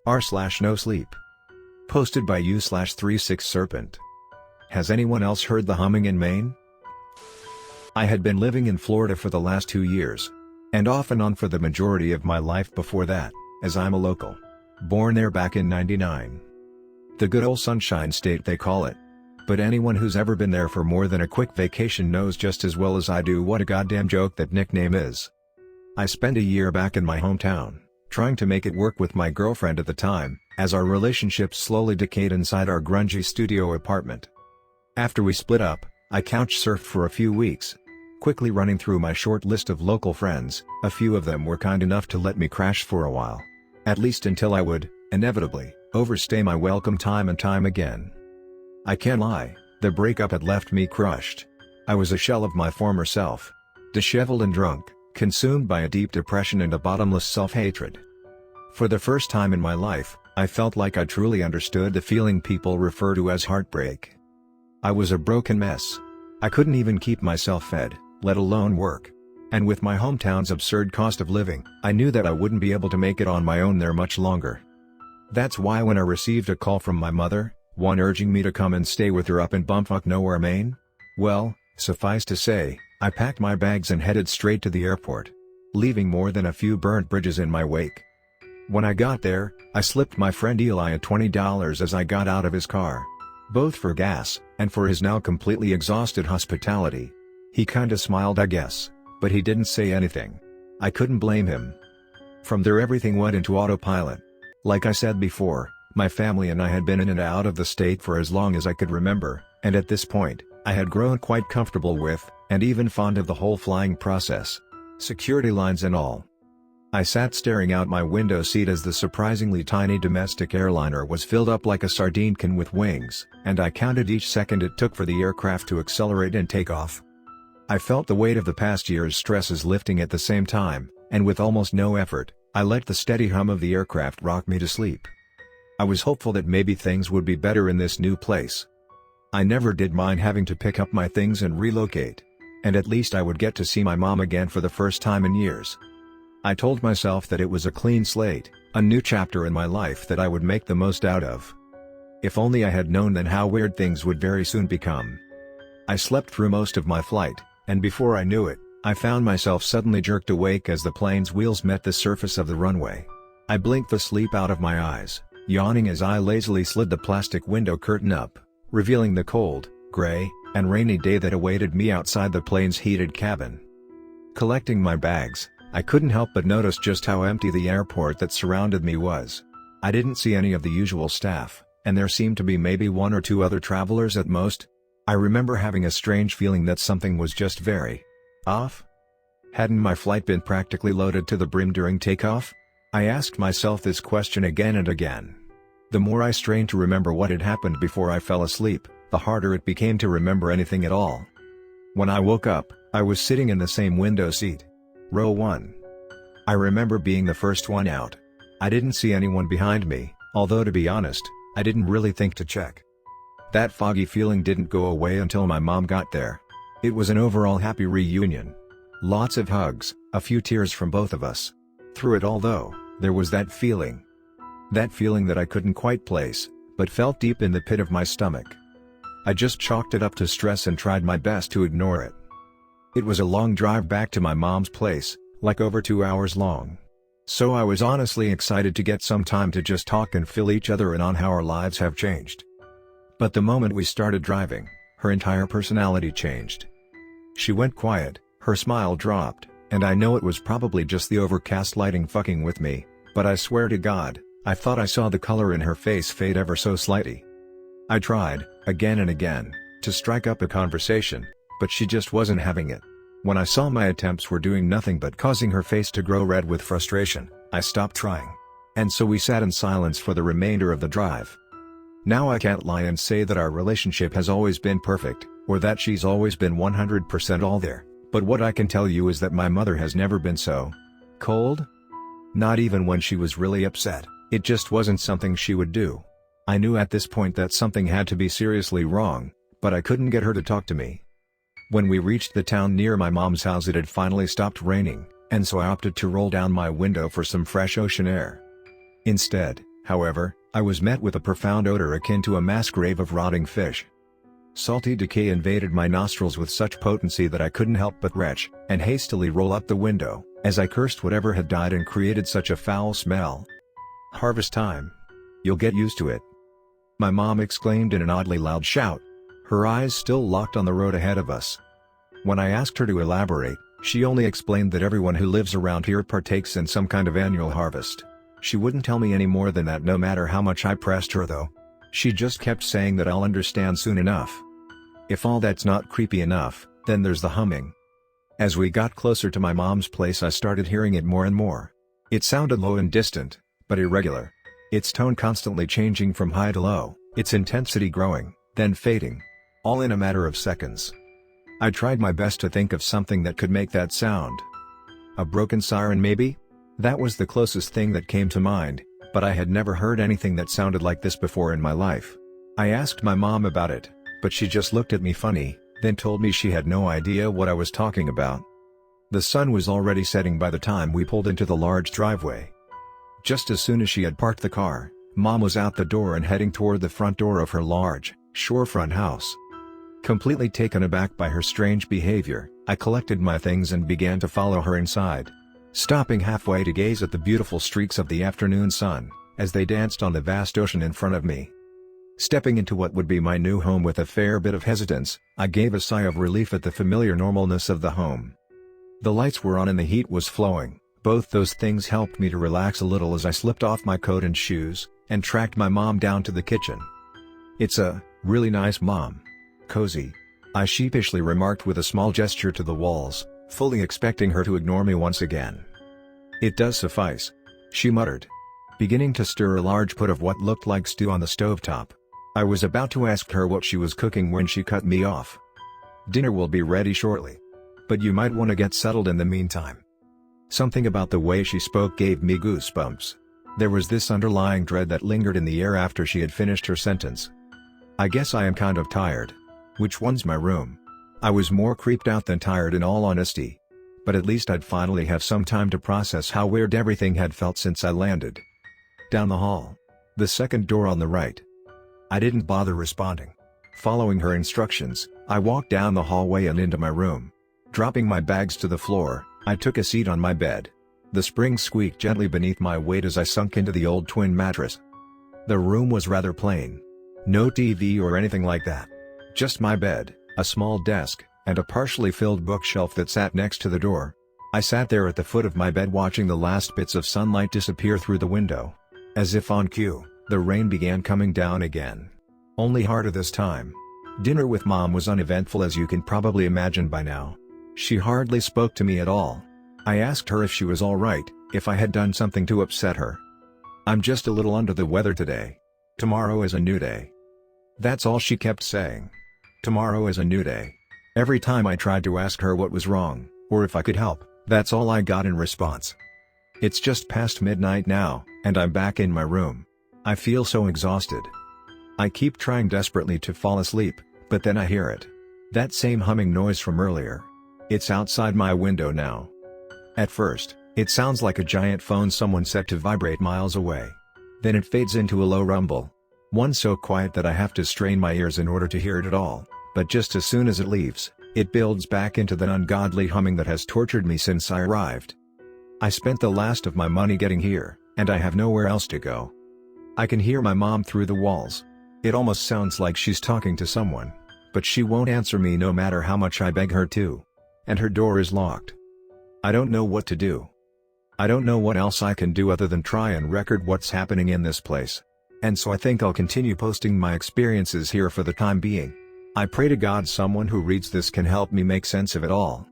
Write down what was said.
r/NoSleep. Posted by u/36serpent. Has anyone else heard the humming in Maine? I had been living in Florida for the last 2 years. And off and on for the majority of my life before that, as I'm a local. Born there back in '99. The good old Sunshine State they call it. But anyone who's ever been there for more than a quick vacation knows just as well as I do what a goddamn joke that nickname is. I spent a year back in my hometown, trying to make it work with my girlfriend at the time, as our relationship slowly decayed inside our grungy studio apartment. After we split up, I couch surfed for a few weeks. Quickly running through my short list of local friends, a few of them were kind enough to let me crash for a while. At least until I would, inevitably, overstay my welcome time and time again. I can't lie, the breakup had left me crushed. I was a shell of my former self. Disheveled and drunk, consumed by a deep depression and a bottomless self-hatred. For the first time in my life, I felt like I truly understood the feeling people refer to as heartbreak. I was a broken mess. I couldn't even keep myself fed, let alone work. And with my hometown's absurd cost of living, I knew that I wouldn't be able to make it on my own there much longer. That's why when I received a call from my mother, one urging me to come and stay with her up in bumfuck nowhere Maine, well, suffice to say, I packed my bags and headed straight to the airport, leaving more than a few burnt bridges in my wake. When I got there, I slipped my friend Eli $20 as I got out of his car. Both for gas, and for his now completely exhausted hospitality. He kinda smiled I guess, but he didn't say anything. I couldn't blame him. From there everything went into autopilot. Like I said before, my family and I had been in and out of the state for as long as I could remember, and at this point, I had grown quite comfortable with, and even fond of the whole flying process. Security lines and all. I sat staring out my window seat as the surprisingly tiny domestic airliner was filled up like a sardine can with wings, and I counted each second it took for the aircraft to accelerate and take off. I felt the weight of the past year's stresses lifting at the same time, and with almost no effort, I let the steady hum of the aircraft rock me to sleep. I was hopeful that maybe things would be better in this new place. I never did mind having to pick up my things and relocate. And at least I would get to see my mom again for the first time in years. I told myself that it was a clean slate, a new chapter in my life that I would make the most out of. If only I had known then how weird things would very soon become. I slept through most of my flight, and before I knew it, I found myself suddenly jerked awake as the plane's wheels met the surface of the runway. I blinked the sleep out of my eyes, yawning as I lazily slid the plastic window curtain up, revealing the cold, gray, and rainy day that awaited me outside the plane's heated cabin. Collecting my bags, I couldn't help but notice just how empty the airport that surrounded me was. I didn't see any of the usual staff, and there seemed to be maybe one or two other travelers at most. I remember having a strange feeling that something was just very off. Hadn't my flight been practically loaded to the brim during takeoff? I asked myself this question again and again. The more I strained to remember what had happened before I fell asleep, the harder it became to remember anything at all. When I woke up, I was sitting in the same window seat. Row 1. I remember being the first one out. I didn't see anyone behind me, although to be honest, I didn't really think to check. That foggy feeling didn't go away until my mom got there. It was an overall happy reunion. Lots of hugs, a few tears from both of us. Through it all though, there was that feeling. That feeling that I couldn't quite place, but felt deep in the pit of my stomach. I just chalked it up to stress and tried my best to ignore it. It was a long drive back to my mom's place, like over 2 hours long. So I was honestly excited to get some time to just talk and fill each other in on how our lives have changed. But the moment we started driving, her entire personality changed. She went quiet, her smile dropped, and I know it was probably just the overcast lighting fucking with me, but I swear to God, I thought I saw the color in her face fade ever so slightly. I tried, again and again, to strike up a conversation, but she just wasn't having it. When I saw my attempts were doing nothing but causing her face to grow red with frustration, I stopped trying. And so we sat in silence for the remainder of the drive. Now I can't lie and say that our relationship has always been perfect, or that she's always been 100% all there, but what I can tell you is that my mother has never been so cold. Not even when she was really upset, it just wasn't something she would do. I knew at this point that something had to be seriously wrong, but I couldn't get her to talk to me. When we reached the town near my mom's house it had finally stopped raining, and so I opted to roll down my window for some fresh ocean air. Instead, However, I was met with a profound odor akin to a mass grave of rotting fish. Salty decay invaded my nostrils with such potency that I couldn't help but retch, and hastily roll up the window, as I cursed whatever had died and created such a foul smell. "Harvest time. You'll get used to it," my mom exclaimed in an oddly loud shout, her eyes still locked on the road ahead of us. When I asked her to elaborate, she only explained that everyone who lives around here partakes in some kind of annual harvest. She wouldn't tell me any more than that no matter how much I pressed her though. She just kept saying that I'll understand soon enough. If all that's not creepy enough, then there's the humming. As we got closer to my mom's place I started hearing it more and more. It sounded low and distant, but irregular. Its tone constantly changing from high to low, its intensity growing, then fading. All in a matter of seconds. I tried my best to think of something that could make that sound. A broken siren maybe? That was the closest thing that came to mind, but I had never heard anything that sounded like this before in my life. I asked my mom about it, but she just looked at me funny, then told me she had no idea what I was talking about. The sun was already setting by the time we pulled into the large driveway. Just as soon as she had parked the car, Mom was out the door and heading toward the front door of her large, shorefront house. Completely taken aback by her strange behavior, I collected my things and began to follow her inside. Stopping halfway to gaze at the beautiful streaks of the afternoon sun, as they danced on the vast ocean in front of me. Stepping into what would be my new home with a fair bit of hesitance, I gave a sigh of relief at the familiar normalness of the home. The lights were on and the heat was flowing, both those things helped me to relax a little as I slipped off my coat and shoes, and tracked my mom down to the kitchen. "It's a really nice mom. Cozy," I sheepishly remarked with a small gesture to the walls, fully expecting her to ignore me once again. "It does suffice," she muttered, beginning to stir a large pot of what looked like stew on the stovetop. I was about to ask her what she was cooking when she cut me off. "Dinner will be ready shortly. But you might want to get settled in the meantime." Something about the way she spoke gave me goosebumps. There was this underlying dread that lingered in the air after she had finished her sentence. "I guess I am kind of tired. Which one's my room?" I was more creeped out than tired in all honesty. But at least I'd finally have some time to process how weird everything had felt since I landed. "Down the hall. The second door on the right." I didn't bother responding. Following her instructions, I walked down the hallway and into my room. Dropping my bags to the floor, I took a seat on my bed. The springs squeaked gently beneath my weight as I sunk into the old twin mattress. The room was rather plain. No TV or anything like that. Just my bed, a small desk, and a partially filled bookshelf that sat next to the door. I sat there at the foot of my bed watching the last bits of sunlight disappear through the window. As if on cue, the rain began coming down again. Only harder this time. Dinner with Mom was uneventful, as you can probably imagine by now. She hardly spoke to me at all. I asked her if she was alright, if I had done something to upset her. "I'm just a little under the weather today. Tomorrow is a new day." That's all she kept saying. Tomorrow is a new day. Every time I tried to ask her what was wrong, or if I could help, that's all I got in response. It's just past midnight now, and I'm back in my room. I feel so exhausted. I keep trying desperately to fall asleep, but then I hear it. That same humming noise from earlier. It's outside my window now. At first, it sounds like a giant phone someone set to vibrate miles away. Then it fades into a low rumble. One so quiet that I have to strain my ears in order to hear it at all, but just as soon as it leaves, it builds back into that ungodly humming that has tortured me since I arrived. I spent the last of my money getting here, and I have nowhere else to go. I can hear my mom through the walls. It almost sounds like she's talking to someone, but she won't answer me no matter how much I beg her to. And her door is locked. I don't know what to do. I don't know what else I can do other than try and record what's happening in this place. And so I think I'll continue posting my experiences here for the time being. I pray to God someone who reads this can help me make sense of it all.